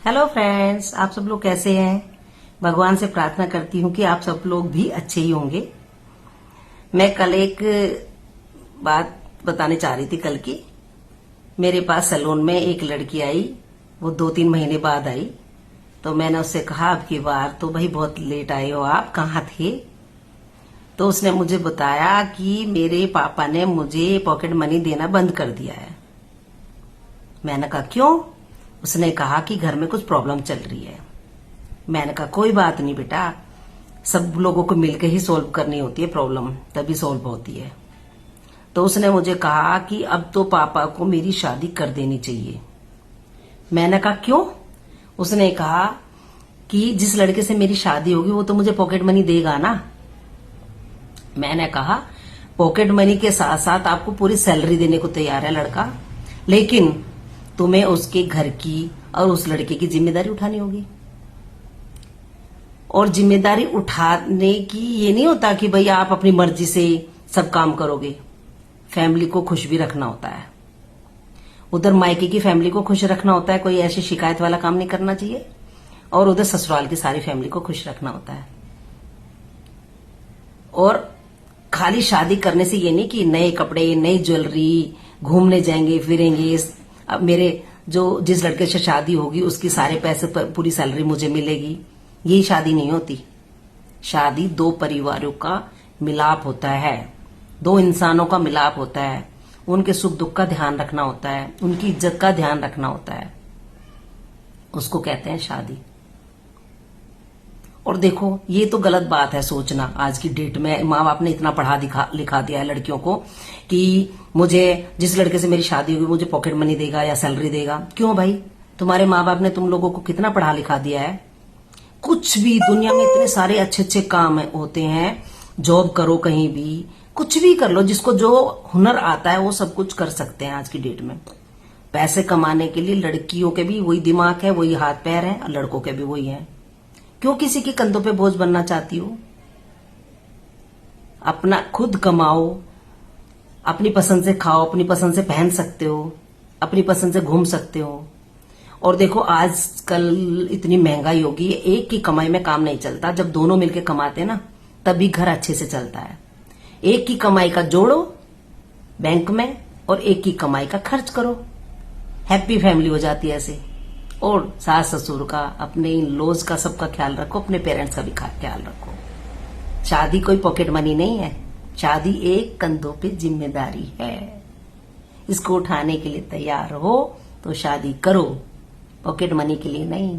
Hello friends, आप सब लोग कैसे हैं। भगवान से प्रार्थना करती हूँ कि आप सब लोग भी अच्छे ही होंगे। मैं कल एक बात बताने चाह रही थी। कल की मेरे पास सैलून में एक लड़की आई, वो 2-3 महीने बाद आई। तो मैंने उससे कहा, अब की बार तो भाई बहुत लेट आए हो, आप कहाँ थे। तो उसने मुझे बताया कि मेरे पापा ने मुझे पॉकेट मनी देना बंद कर दिया है। मैंने कहा क्यों। उसने कहा कि घर में कुछ प्रॉब्लम चल रही है। मैंने कहा कोई बात नहीं बेटा, सब लोगों को मिलकर ही सॉल्व करनी होती है प्रॉब्लम, तभी सॉल्व होती है। तो उसने मुझे कहा कि अब तो पापा को मेरी शादी कर देनी चाहिए। मैंने कहा क्यों। उसने कहा कि जिस लड़के से मेरी शादी होगी वो तो मुझे पॉकेट मनी देगा ना। मैंने कहा पॉकेट मनी के साथ साथ आपको पूरी सैलरी देने को तैयार है लड़का, लेकिन तुम्हें उसके घर की और उस लड़के की जिम्मेदारी उठानी होगी। और जिम्मेदारी उठाने की ये नहीं होता कि भाई आप अपनी मर्जी से सब काम करोगे। फैमिली को खुश भी रखना होता है, उधर मायके की फैमिली को खुश रखना होता है, कोई ऐसी शिकायत वाला काम नहीं करना चाहिए। और उधर ससुराल की सारी फैमिली को खुश रखना होता है। और खाली शादी करने से ये नहीं कि नए कपड़े, नई ज्वेलरी, घूमने जाएंगे फिरेंगे। अब मेरे जिस लड़के से शादी होगी उसकी सारे पैसे पूरी सैलरी मुझे मिलेगी, यही शादी नहीं होती। शादी दो परिवारों का मिलाप होता है, दो इंसानों का मिलाप होता है। उनके सुख दुख का ध्यान रखना होता है, उनकी इज्जत का ध्यान रखना होता है, उसको कहते हैं शादी। और देखो, ये तो गलत बात है सोचना। आज की डेट में माँ बाप ने इतना पढ़ा लिखा दिया है लड़कियों को कि मुझे जिस लड़के से मेरी शादी होगी मुझे पॉकेट मनी देगा या सैलरी देगा। क्यों भाई, तुम्हारे माँ बाप ने तुम लोगों को कितना पढ़ा लिखा दिया है। कुछ भी दुनिया में इतने सारे अच्छे अच्छे काम होते हैं। जॉब करो, कहीं भी कुछ भी कर लो, जिसको जो हुनर आता है वो सब कुछ कर सकते हैं आज की डेट में। पैसे कमाने के लिए लड़कियों के भी वही दिमाग है, वही हाथ पैर है, और लड़कों के भी वही है। क्यों किसी के कंधों पे बोझ बनना चाहती हो। अपना खुद कमाओ, अपनी पसंद से खाओ, अपनी पसंद से पहन सकते हो, अपनी पसंद से घूम सकते हो। और देखो, आजकल इतनी महंगाई होगी, एक की कमाई में काम नहीं चलता। जब दोनों मिलकर कमाते ना तभी घर अच्छे से चलता है। एक की कमाई का जोड़ो बैंक में और एक की कमाई का खर्च करो, हैप्पी फैमिली हो जाती है ऐसे। और सास ससुर का, अपने इन लॉज का, सबका ख्याल रखो, अपने पेरेंट्स का भी ख्याल रखो। शादी कोई पॉकेट मनी नहीं है, शादी एक कंधों पे जिम्मेदारी है। इसको उठाने के लिए तैयार हो तो शादी करो, पॉकेट मनी के लिए नहीं।